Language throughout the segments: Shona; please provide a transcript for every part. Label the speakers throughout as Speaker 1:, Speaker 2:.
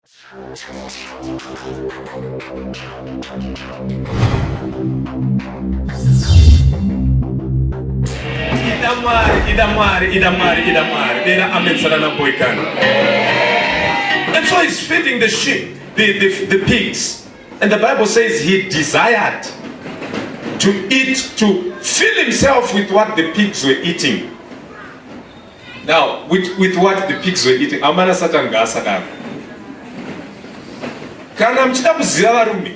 Speaker 1: And so he's feeding the sheep, the pigs. And the Bible says he desired to eat, to fill himself with what the pigs were eating. Now, with what the pigs were eating, amana Satan gasa kana mchida kuziva varume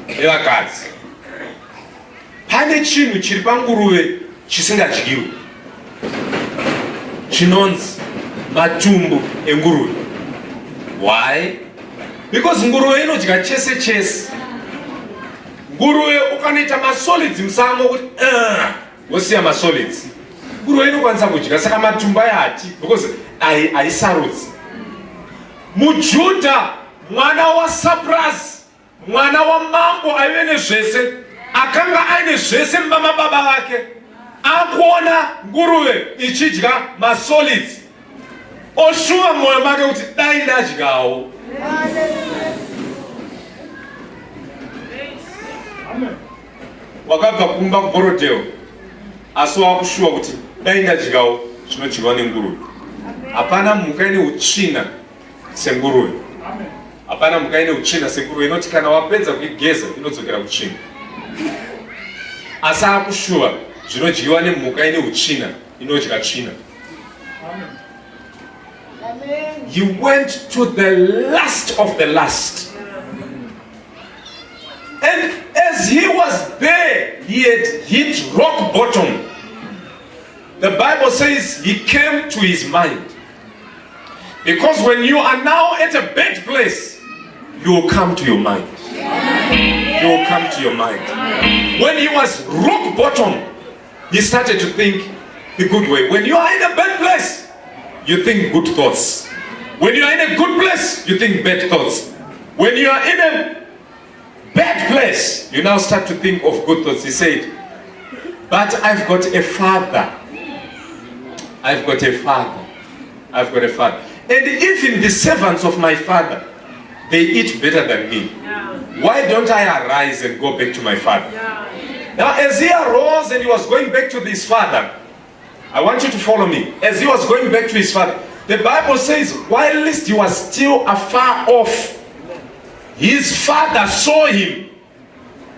Speaker 1: nevakadzi, pane chinhu chiri panguruve chisingadyiwi chinonzi matumbu enguruve. Why? Because nguruve inodya chese chese. Nguruve ukanoita masolids musango kuti wosiya masolids, nguruve inokwanisa kudya. Saka matumbu aya hati, because haisarudzi. Mujudha, mwana wa Cyprus, mwana wa mambo aive nezvese, akanga aine zvese mumama baba vake, akuona nguruve ichidya masolids, oshuva mwoyo make kuti dai ndadyawo. Wakabva kumba kuBorodeo, asi wakushuva kuti dai ndadyawo zvinodyiwa nenguruve. Hapana mhuka ine utsvina senguruve. Hapana mhuka ine utsvina senguruve, inoti kana wapedza kuigeza inodzokera kutsvina. Asi akushuva zvinodyiwa nemhuka ine utsvina inodya tsvina. He went to the last of the last. And as he was there, he had hit rock bottom. The Bible says he came to his mind. Because when you are now at a bad place, you will come to your mind. You will come to your mind. When he was rock bottom, he started to think the good way. When you are in a bad place, you think good thoughts. When you are in a good place, you think bad thoughts. When you are in a bad place, you now start to think of good thoughts. He said, but I've got a father. I've got a father. I've got a father. And even the servants of my father, they eat better than me. Why don't I arise and go back to my father? Now, as he arose and he was going back to his father, I want you to follow me. As he was going back to his father, the Bible says, while he was still afar off, his father saw him.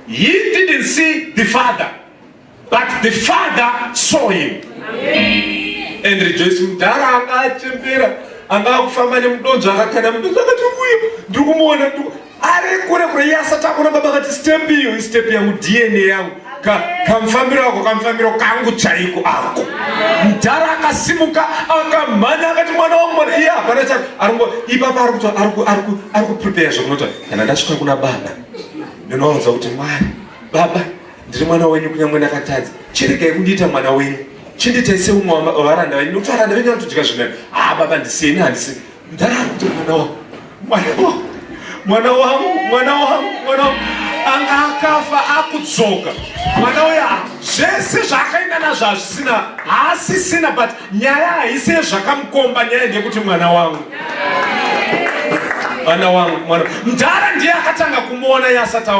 Speaker 1: He didn't see the father, but the father saw him. And rejoicing. Anga kufamba nemudonzo akakana mudonzo akati uye ndikumuona ari kure kure yasati akuna baba akati step iyo step yangu DNA yangu kamfambiro wako kamfambiro kangu chaiko ako. Mudhara akasimuka akamhanya akati mwana wangu mwana iye hapana chake ipapa ari kuprepare zvokunoti kana ndasvika kuna baba ndinoudza kuti Mwari baba ndiri mwana wenyu kunyangwe ndakatadza chiregai kundiita mwana wenyu. Chindita ise umwe wavaranda venyu nokuti varanda venyu vanotodya zvinene. Baba ndisiyeni handisi. Ndarakuti mwana wangu anga akafa akudzoka. Mwana uya zvese zvakaenda nazvo hazvisina but nyaya haisi yezvakamukomba, nyaya ndeyekuti mwana wangu. Ndara ndiye akatanga kumuona iye asati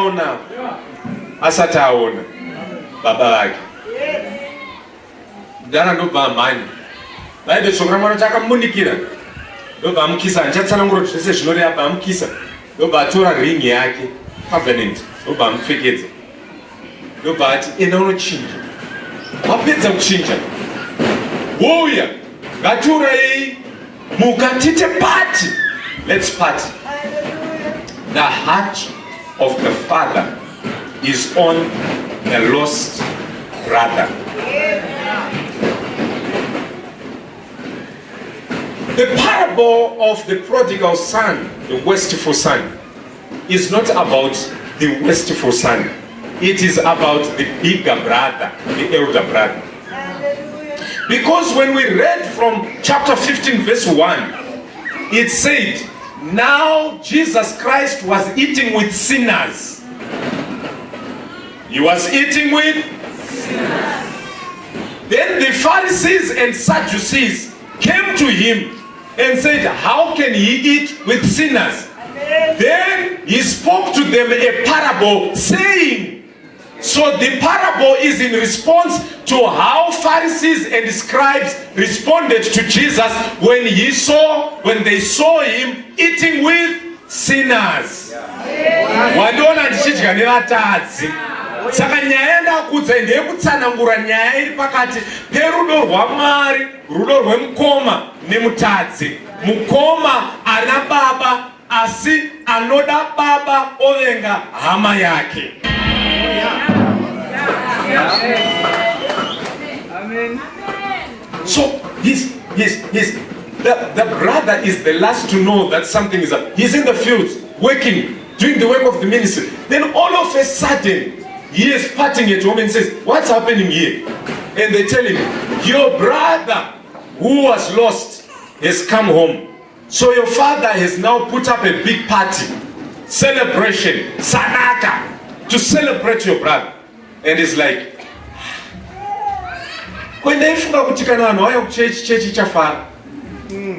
Speaker 1: aona baba vake. Ndara ndobva amhanya. Vaide shoko ramwana chakamunikira. Ndobva amukisa, ndichatsanangura zvese zvinoreva abva amukisa. Ndobva atora ringi yake, covenant. Ndobva amupfekedza. Ndobva ati enda unochinja. Wapedza kuchinja. Wouya, ngatiurayei mukatite party. Let's party. The heart of the father is on the lost brother. The parable of the prodigal son, the wasteful son, is not about the wasteful son. It is about the bigger brother, the elder brother. Because when we read from chapter 15 verse 1, it said, now Jesus Christ was eating with sinners. He was eating with sinners. Then the Pharisees and Sadducees came to him and said, how can he eat with sinners? Then he spoke to them a parable saying, so the parable is in response to how Pharisees and scribes responded to Jesus when they saw him eating with sinners. Wadona ndichidya nevatadzi. Saka nyaya ndakudza ndeyekutsanangura nyaya iri pakati perudo rwaMwari, rudo rwemukoma nemutadzi. Mukoma ana baba asi anoda baba ovenga hama yake.
Speaker 2: Amen.
Speaker 1: So the brother is the last to know that something is up. He's in the fields working, doing the work of the ministry. Then all of a sudden he is parting at home and says, what's happening here? And they tell him, your brother who was lost has come home. So your father has now put up a big party, celebration, sanaka, to celebrate your brother. And it's like, when they funga kuti kana vanhu vauya kuchechi tichafara.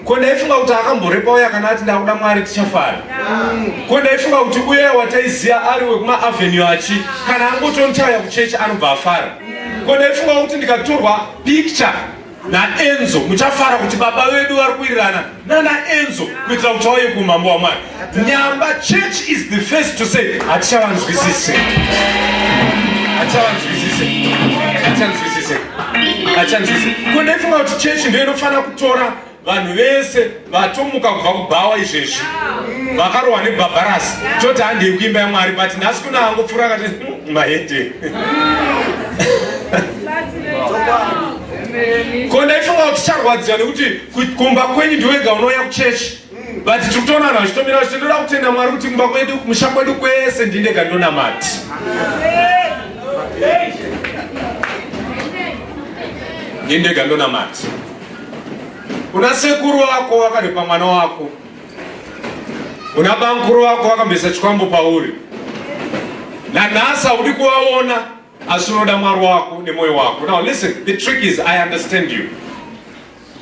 Speaker 1: Kwenda ifunga kuti akamborepa uya kana ati ndakuda Mwari tichafara. Kwenda ifunga kuti uya wataiziya ari wekuma avenue achi kana angotonchaya kuchechi anobva afara. Kwenda ifunga kuti ndikatorwa picture naEnzo muchafara kuti baba vedu vari kuwirirana naEnzo kuitira kuti auye kumambo waMwari. Nyamba church is the first to say hatichavanzwisise. Achanzwisise. Kwenda ifunga kuti church ndiyo inofanira kutora vanhu vese vatomuka kubva kubhawa izvezvi vakarohwa nebhabharasi toti handei kuimba yaMwari but nhasi kuna angopfuura akati mahete. Kwenda ifunga kuti charwadziwa nekuti kumba kwenyu ndiwega unouya kuchechi but tiri kutoona vanhu vachitomira kuti ndoda kutenda Mwari kuti kumba kwedu kumusha kwedu kwese ndindega ndonamati. Ndindega ndonamati. Una sekuru wako wakarepa mwana wako. Una bankuru wako wakambesa chikwambo pauri. Nanhasi uri kuvaona asi unoda Mwari wako nemoyo wako. Now listen, the trick is I understand you.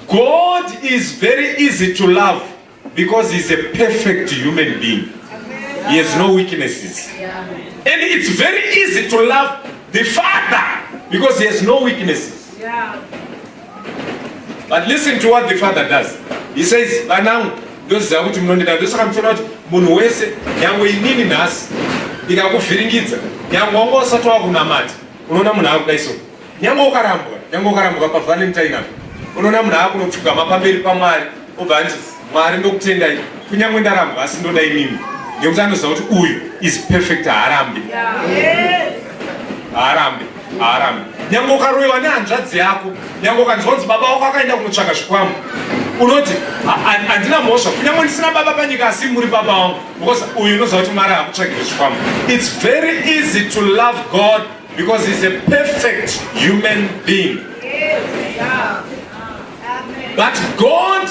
Speaker 1: God is very easy to love because he's a perfect human being. He has no weaknesses. And it's very easy to love the Father because he has no weaknesses. But listen to what the Father does. He says, "Banangu, ndoziva kuti munondida ndosaka muchiona kuti munhu wese nyangwe inini nhasi ndikakuvhiringidza nyangwe wanga usati wakunamata unoona munhu akudaiso nyangwe ukarambwa pavalentine apo unoona munhu akunopfugama pamberi paMwari obva anzi Mwari ndokutendai kunyangwe ndarambwa asi ndoda inini ngekuti anoziva kuti uyu is perfect haarambi. Nyangwe ukaroiwa nehanzvadzi yako, nyangwe ukanzwa kunzi baba wako akaenda kunotsvaka zvikwambo, unoti handina mhosva kunyangwe ndisina baba panyika asi muri baba wangu because uyu unoziva kuti Mwari akutsvakire zvikwambo. It's very easy to love God because he's a perfect human being. But God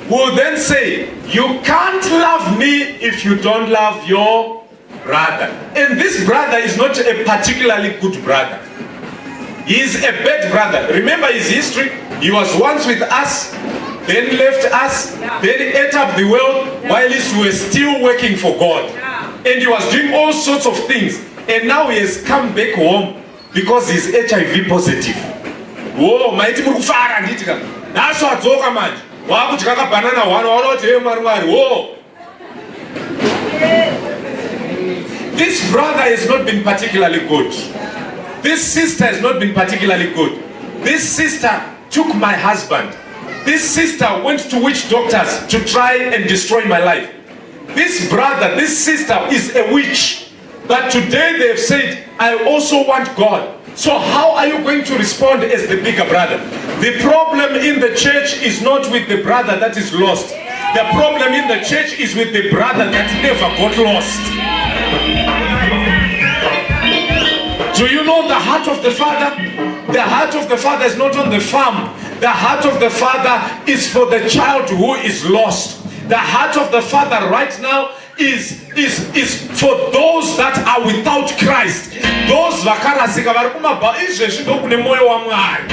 Speaker 1: will then say, you can't love me if you don't love your brother. And this brother is not a particularly good brother. He is a bad brother. Remember his history. He was once with us, then left us, then ate up the world while we were still working for God. And he was doing all sorts of things. And now he has come back home because he's HIV positive. Whoa, maiti muri kufara nditika. Naso adzoka manje. Wakudya ka banana wano waunoti hey Mwari. Whoa. This brother has not been particularly good. This sister has not been particularly good. This sister took my husband. This sister went to witch doctors to try and destroy my life. This brother, this sister is a witch. But today they have said, I also want God. So how are you going to respond as the bigger brother? The problem in the church is not with the brother that is lost. The problem in the church is with the brother that never got lost. Do you know the heart of the Father? The heart of the Father is not on the farm. The heart of the Father is for the child who is lost. The heart of the Father right now is for those that are without Christ. Those vakarasika vari kumabva izvezvi ndokune moyo waMwari.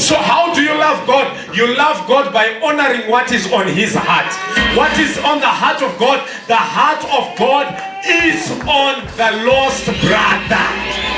Speaker 1: So how do you love love God, you love God by honoring what is on his heart. What is on the heart of God? The heart of God is on the lost brother.